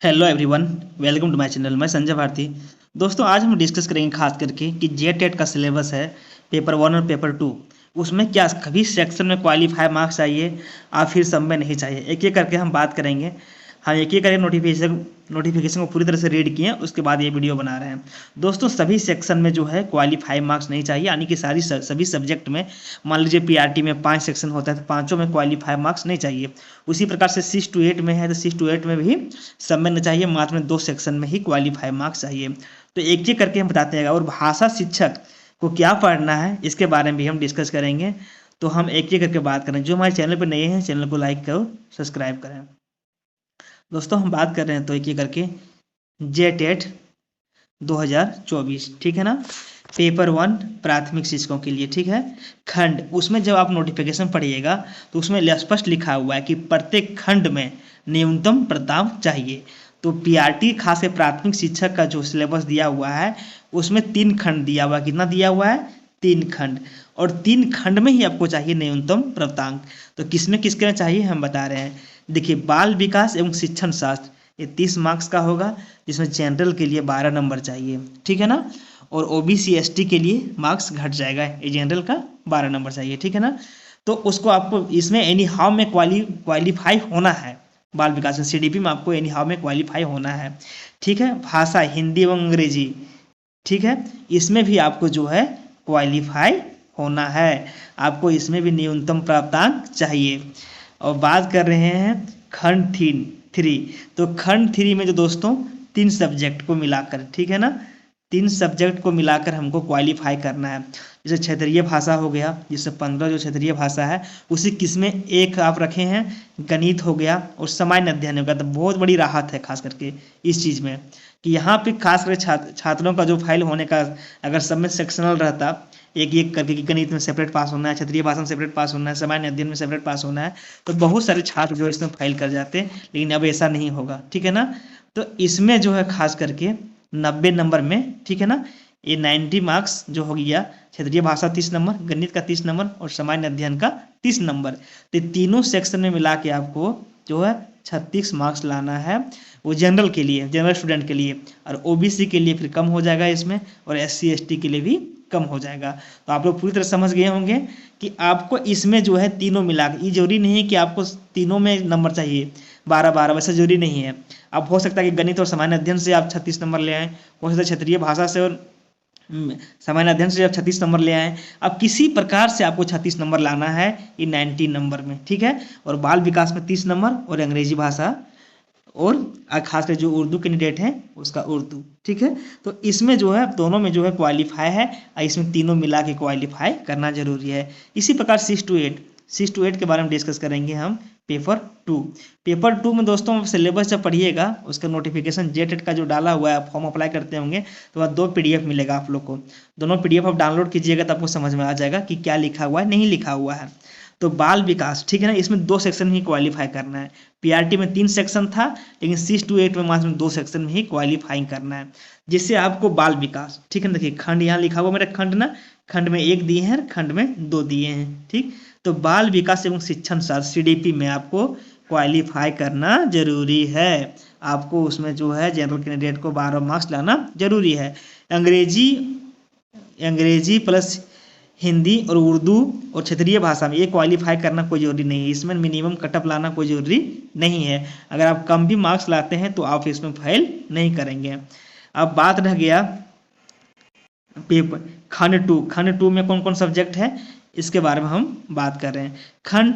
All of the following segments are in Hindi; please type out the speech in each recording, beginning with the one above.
Hello everyone, welcome to my channel. मैं संजय भारती। दोस्तों, आज हम डिस्कस करेंगे खास करके कि जे टेट का सिलेबस है पेपर 1 और पेपर 2। उसमें क्या कभी सेक्शन में क्वालिफाई मार्क्स चाहिए और फिर सब में नहीं चाहिए, एक एक करके हम बात करेंगे। हम एक एक करके नोटिफिकेशन को पूरी तरह से रीड किए, उसके बाद ये वीडियो बना रहे हैं। दोस्तों, सभी सेक्शन में जो है क्वालिफाई मार्क्स नहीं चाहिए, यानी कि सभी सब्जेक्ट में। मान लीजिए पीआरटी में 5 सेक्शन होता है तो पाँचों में क्वालिफाई मार्क्स नहीं चाहिए। उसी प्रकार से 6 to 8 में है तो 6 to 8 में भी सब में नहीं चाहिए, मात्र में 2 सेक्शन में ही क्वालिफाई मार्क्स चाहिए। तो एक एक करके हम बताते हैं। और भाषा शिक्षक को क्या पढ़ना है इसके बारे में भी हम डिस्कस करेंगे। तो हम एक एक करके बात करें। जो हमारे चैनल पर नए हैं, चैनल को लाइक करो, सब्सक्राइब करें। दोस्तों, हम बात कर रहे हैं तो एक एक करके जे टेट 2024, ठीक है ना। पेपर 1 प्राथमिक शिक्षकों के लिए, ठीक है। खंड, उसमें जब आप नोटिफिकेशन पढ़िएगा तो उसमें स्पष्ट लिखा हुआ है कि प्रत्येक खंड में न्यूनतम प्रताप चाहिए। तो पीआरटी खास के प्राथमिक शिक्षक का जो सिलेबस दिया हुआ है उसमें 3 खंड दिया हुआ है। कितना दिया हुआ है? 3 खंड। और 3 खंड में ही आपको चाहिए न्यूनतम प्राप्तांक। तो किसमें किसके में चाहिए हम बता रहे हैं। देखिए, बाल विकास एवं शिक्षण शास्त्र ये 30 मार्क्स का होगा, जिसमें जनरल के लिए 12 नंबर चाहिए, ठीक है ना। और ओबीसी एसटी के लिए मार्क्स घट जाएगा, ये जनरल का 12 नंबर चाहिए, ठीक है ना। तो उसको आपको इसमें एनी हाउ में क्वालिफाई होना है। बाल विकास में सीडीपी में आपको एनी हाउ में क्वालिफाई होना है, ठीक है। भाषा हिंदी एवं अंग्रेजी, ठीक है, इसमें भी आपको जो है क्वालिफाई होना है। आपको इसमें भी न्यूनतम प्राप्तांक चाहिए। और बात कर रहे हैं खंड 3। तो खंड 3 में जो दोस्तों 3 सब्जेक्ट को मिलाकर, ठीक है ना, 3 सब्जेक्ट को मिलाकर हमको क्वालिफाई करना है। जैसे क्षेत्रीय भाषा हो गया, जिससे 15 जो क्षेत्रीय भाषा है उसी किसमें एक आप रखे हैं, गणित हो गया और सामान्य अध्ययन हो गया। तो बहुत बड़ी राहत है खास करके इस चीज़ में कि यहाँ पे खास करके छात्रों का जो फाइल होने का, अगर सब में सेक्शनल रहता, एक एक करके गणित में सेपरेट पास होना है, क्षेत्रीय भाषा में सेपरेट पास होना है, सामान्य अध्ययन में सेपरेट पास होना है, तो बहुत सारे छात्र जो इसमें फाइल कर जाते हैं। लेकिन अब ऐसा नहीं होगा, ठीक है ना। तो इसमें जो है खास करके 90 नंबर में, ठीक है ना, ये 90 मार्क्स जो हो गया। क्षेत्रीय भाषा 30 नंबर, गणित का 30 नंबर और सामान्य अध्ययन का 30 नंबर। तो तीनों सेक्शन में मिला के आपको जो है 36 मार्क्स लाना है, वो जनरल के लिए, जनरल स्टूडेंट के लिए। और ओबीसी के लिए फिर कम हो जाएगा इसमें, और एससी एसटी के लिए भी कम हो जाएगा। तो आप लोग पूरी तरह समझ गए होंगे कि आपको इसमें जो है तीनों मिला के, ये जरूरी नहीं है कि आपको तीनों में नंबर चाहिए 12-12, वैसा जरूरी नहीं है। अब हो सकता है कि गणित और सामान्य अध्ययन से आप 36 नंबर ले आएँ, हो सकता है क्षेत्रीय भाषा से और सामान्य अध्ययन से आप 36 नंबर ले आएँ। अब किसी प्रकार से आपको 36 नंबर लाना है ये 90 नंबर में, ठीक है। और बाल विकास में 30 नंबर और अंग्रेजी भाषा और खासकर जो उर्दू कैंडिडेट हैं उसका उर्दू, ठीक है। तो इसमें जो है दोनों में जो है क्वालिफाई है, इसमें तीनों मिला के क्वालिफाई करना जरूरी है। इसी प्रकार 6 to 8 के बारे में डिस्कस करेंगे हम। पेपर 2 में दोस्तों सिलेबस जब पढ़िएगा, उसका नोटिफिकेशन जे टेट का जो डाला हुआ है, फॉर्म अप्लाई करते होंगे तो वह 2 PDF मिलेगा आप लोग को। दोनों PDF आप डाउनलोड कीजिएगा तो आपको समझ में आ जाएगा कि क्या लिखा हुआ है, नहीं लिखा हुआ है। तो बाल विकास, ठीक है ना, इसमें 2 सेक्शन ही क्वालिफाई करना है। पीआरटी में 3 सेक्शन था, लेकिन 6 to 8 में मात्र 2 सेक्शन में ही क्वालिफाइंग करना है, जिससे आपको बाल विकास, ठीक है ना। देखिए खंड यहाँ लिखा हुआ मेरा खंड ना, खंड में 1 दिए हैं, खंड में 2 दिए हैं, ठीक। तो बाल विकास एवं शिक्षण शास्त्र सीडीपी में आपको क्वालिफाई करना जरूरी है। आपको उसमें जो है जनरल कैंडिडेट को 12 मार्क्स लाना जरूरी है। अंग्रेजी प्लस हिंदी और उर्दू और क्षेत्रीय भाषा में ये क्वालिफाई करना कोई ज़रूरी नहीं है। इसमें मिनिमम कटअप लाना कोई ज़रूरी नहीं है। अगर आप कम भी मार्क्स लाते हैं तो आप इसमें फेल नहीं करेंगे। अब बात रह गया पेपर खंड 2 में कौन कौन सब्जेक्ट है इसके बारे में हम बात कर रहे हैं। खंड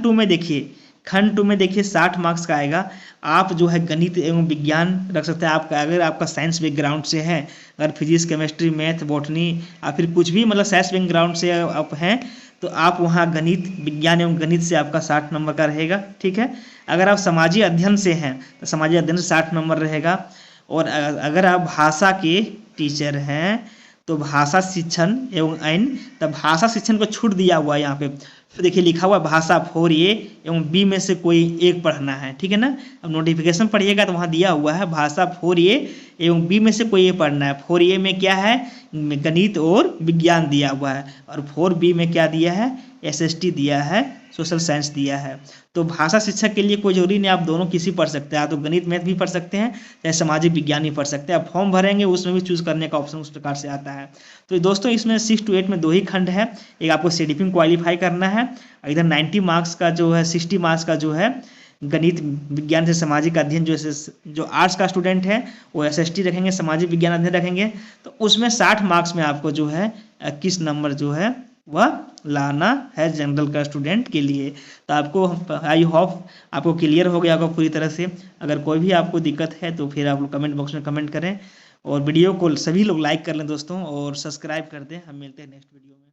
2 में देखिए 60 मार्क्स का आएगा। आप जो है गणित एवं विज्ञान रख सकते हैं। आपका अगर आपका साइंस बैकग्राउंड से है, अगर फिजिक्स केमिस्ट्री मैथ बॉटनी या फिर कुछ भी मतलब साइंस बैकग्राउंड से आप हैं, तो आप वहाँ गणित विज्ञान एवं गणित से आपका 60 नंबर का रहेगा, ठीक है। अगर आप सामाजिक अध्ययन से हैं तो सामाजिक अध्ययन से 60 नंबर रहेगा। और अगर आप भाषा के टीचर हैं तो भाषा शिक्षण एवं आइन, तब भाषा शिक्षण को छूट दिया हुआ है यहाँ पे। तो देखिए लिखा हुआ भाषा 4A एवं B में से कोई एक पढ़ना है, ठीक है ना। अब नोटिफिकेशन पढ़िएगा तो वहाँ दिया हुआ है भाषा 4A एवं B में से कोई एक पढ़ना है। 4A में क्या है, गणित और विज्ञान दिया हुआ है, और 4B में क्या दिया है, SST दिया है, सोशल साइंस दिया है। तो भाषा शिक्षक के लिए कोई जरूरी नहीं, आप दोनों किसी पढ़ सकते हैं, आप तो गणित मैथ भी पढ़ सकते हैं, चाहे सामाजिक विज्ञान भी पढ़ सकते हैं। आप फॉर्म भरेंगे उसमें भी चूज करने का ऑप्शन उस प्रकार से आता है। तो दोस्तों इसमें 6 to 8 में 2 ही खंड है, एक आपको CDP में क्वालिफाई करना है, इधर 90 मार्क्स का जो है 60 मार्क्स का जो है गणित विज्ञान से सामाजिक अध्ययन जो आर्ट्स का स्टूडेंट है वो SST रखेंगे, सामाजिक विज्ञान अध्ययन रखेंगे। तो उसमें 60 मार्क्स में आपको जो है 21 नंबर जो है वह लाना है जनरल का स्टूडेंट के लिए। तो आपको आई होप आपको क्लियर हो गया होगा पूरी तरह से। अगर कोई भी आपको दिक्कत है तो फिर आप लोग कमेंट बॉक्स में कमेंट करें और वीडियो को सभी लोग लाइक कर लें दोस्तों और सब्सक्राइब कर दें। हम मिलते हैं नेक्स्ट वीडियो में।